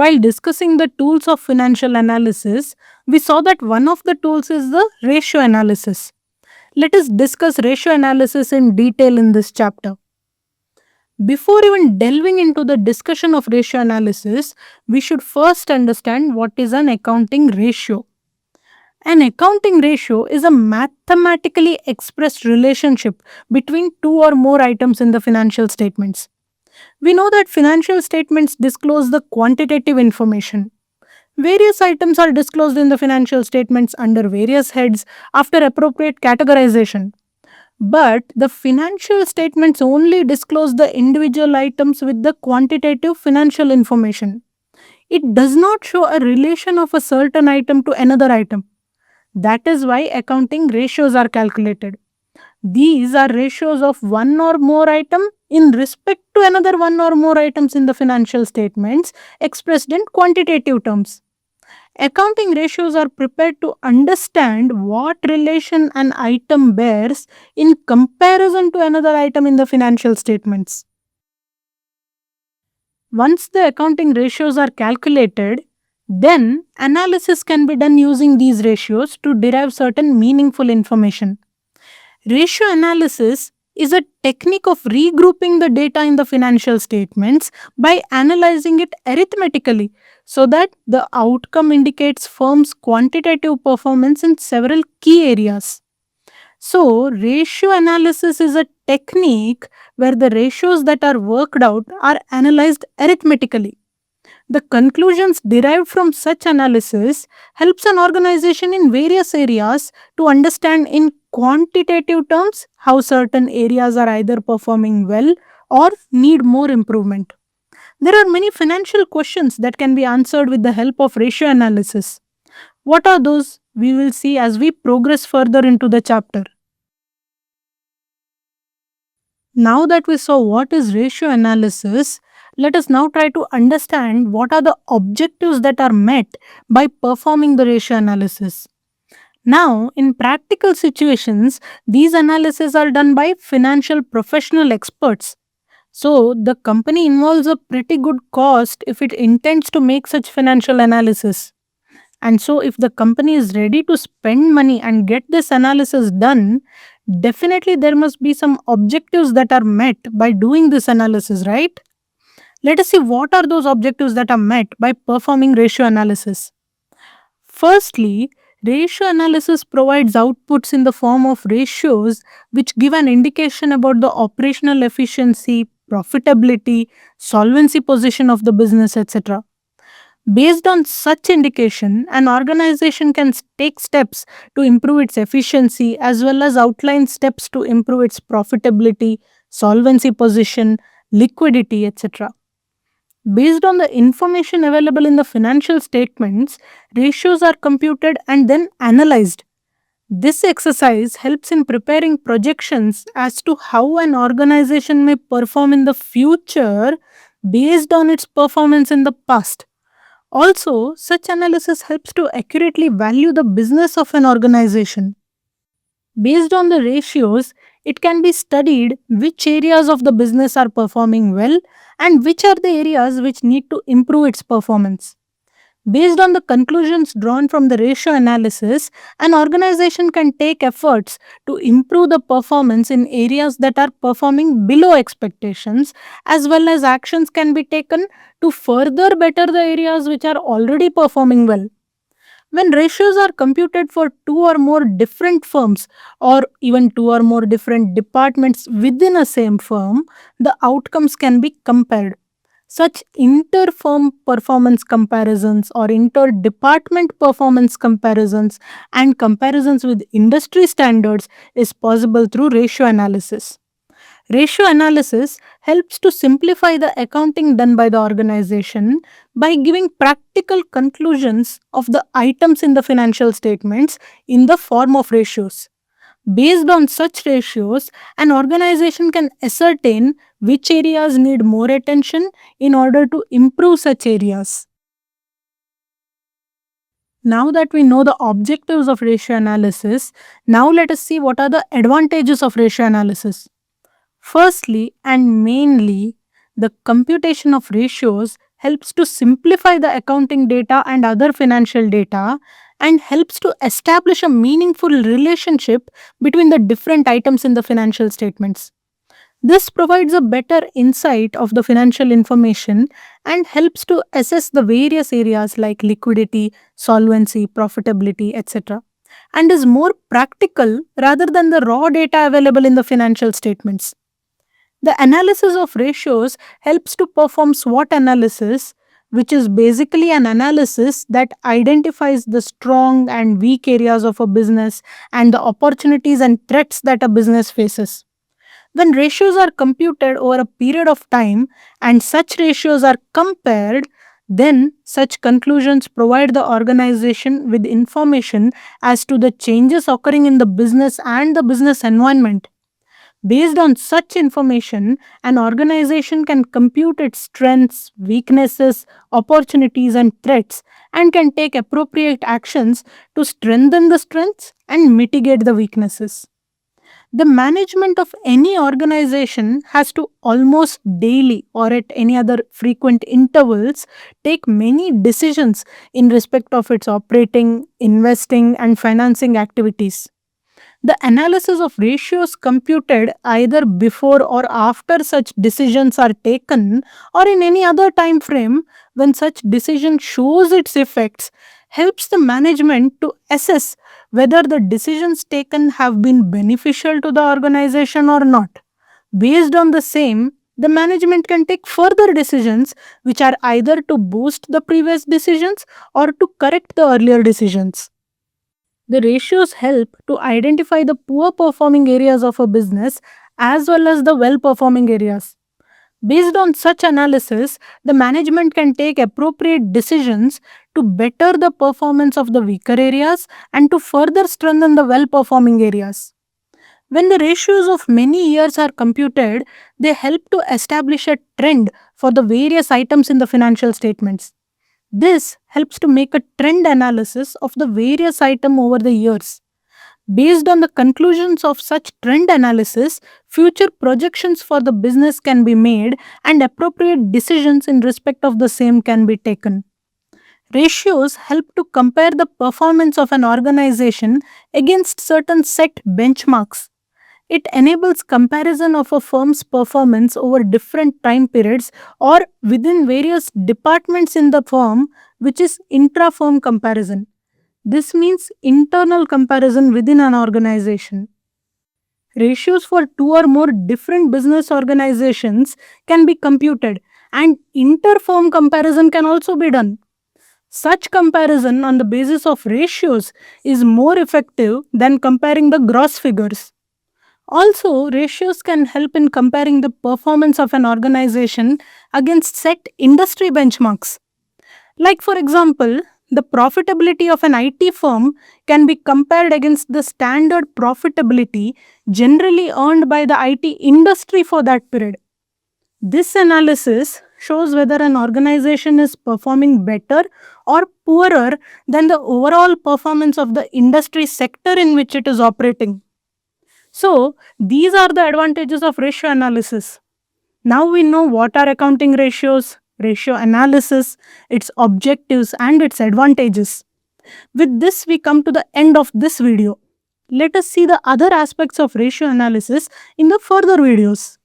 While discussing the tools of financial analysis, we saw that one of the tools is the ratio analysis. Let us discuss ratio analysis in detail in this chapter. Before even delving into the discussion of ratio analysis, we should first understand what is an accounting ratio. An accounting ratio is a mathematically expressed relationship between two or more items in the financial statements. We know that financial statements disclose the quantitative information. Various items are disclosed in the financial statements under various heads after appropriate categorization. But the financial statements only disclose the individual items with the quantitative financial information. It does not show a relation of a certain item to another item. That is why accounting ratios are calculated. These are ratios of one or more item in respect to another one or more items in the financial statements expressed in quantitative terms. Accounting ratios are prepared to understand what relation an item bears in comparison to another item in the financial statements. Once the accounting ratios are calculated, then analysis can be done using these ratios to derive certain meaningful information. Ratio analysis is a technique of regrouping the data in the financial statements by analyzing it arithmetically so that the outcome indicates firm's quantitative performance in several key areas. So, ratio analysis is a technique where the ratios that are worked out are analyzed arithmetically. The conclusions derived from such analysis helps an organization in various areas to understand in quantitative terms how certain areas are either performing well or need more improvement. There are many financial questions that can be answered with the help of ratio analysis. What are those? We will see as we progress further into the chapter. Now that we saw what is ratio analysis, let us now try to understand what are the objectives that are met by performing the ratio analysis. Now, in practical situations, these analyses are done by financial professional experts. So, the company involves a pretty good cost if it intends to make such financial analysis. And so, if the company is ready to spend money and get this analysis done, definitely there must be some objectives that are met by doing this analysis, right? Let us see what are those objectives that are met by performing ratio analysis. Firstly, ratio analysis provides outputs in the form of ratios which give an indication about the operational efficiency, profitability, solvency position of the business, etc. Based on such indication, an organization can take steps to improve its efficiency as well as outline steps to improve its profitability, solvency position, liquidity, etc. Based on the information available in the financial statements, ratios are computed and then analyzed. This exercise helps in preparing projections as to how an organization may perform in the future based on its performance in the past. Also, such analysis helps to accurately value the business of an organization. Based on the ratios, it can be studied which areas of the business are performing well and which are the areas which need to improve its performance. Based on the conclusions drawn from the ratio analysis, an organization can take efforts to improve the performance in areas that are performing below expectations, as well as actions can be taken to further better the areas which are already performing well. When ratios are computed for two or more different firms or even two or more different departments within a same firm, the outcomes can be compared. Such inter-firm performance comparisons or inter-department performance comparisons and comparisons with industry standards is possible through ratio analysis. Ratio analysis helps to simplify the accounting done by the organization by giving practical conclusions of the items in the financial statements in the form of ratios. Based on such ratios, an organization can ascertain which areas need more attention in order to improve such areas. Now that we know the objectives of ratio analysis, now let us see what are the advantages of ratio analysis. Firstly and mainly, the computation of ratios helps to simplify the accounting data and other financial data and helps to establish a meaningful relationship between the different items in the financial statements. This provides a better insight of the financial information and helps to assess the various areas like liquidity, solvency, profitability, etc., and is more practical rather than the raw data available in the financial statements. The analysis of ratios helps to perform SWOT analysis, which is basically an analysis that identifies the strong and weak areas of a business and the opportunities and threats that a business faces. When ratios are computed over a period of time and such ratios are compared, then such conclusions provide the organization with information as to the changes occurring in the business and the business environment. Based on such information, an organization can compute its strengths, weaknesses, opportunities, and threats and can take appropriate actions to strengthen the strengths and mitigate the weaknesses. The management of any organization has to almost daily or at any other frequent intervals take many decisions in respect of its operating, investing, and financing activities. The analysis of ratios computed either before or after such decisions are taken or in any other time frame when such decision shows its effects helps the management to assess whether the decisions taken have been beneficial to the organization or not. Based on the same, the management can take further decisions which are either to boost the previous decisions or to correct the earlier decisions. The ratios help to identify the poor performing areas of a business as well as the well performing areas. Based on such analysis, the management can take appropriate decisions to better the performance of the weaker areas and to further strengthen the well performing areas. When the ratios of many years are computed, they help to establish a trend for the various items in the financial statements. This helps to make a trend analysis of the various items over the years. Based on the conclusions of such trend analysis, future projections for the business can be made and appropriate decisions in respect of the same can be taken. Ratios help to compare the performance of an organization against certain set benchmarks. It enables comparison of a firm's performance over different time periods or within various departments in the firm, which is intra-firm comparison. This means internal comparison within an organization. Ratios for two or more different business organizations can be computed and inter-firm comparison can also be done. Such comparison on the basis of ratios is more effective than comparing the gross figures. Also, ratios can help in comparing the performance of an organization against set industry benchmarks. Like, for example, the profitability of an IT firm can be compared against the standard profitability generally earned by the IT industry for that period. This analysis shows whether an organization is performing better or poorer than the overall performance of the industry sector in which it is operating. So, these are the advantages of ratio analysis. Now we know what are accounting ratios, ratio analysis, its objectives, and its advantages. With this, we come to the end of this video. Let us see the other aspects of ratio analysis in the further videos.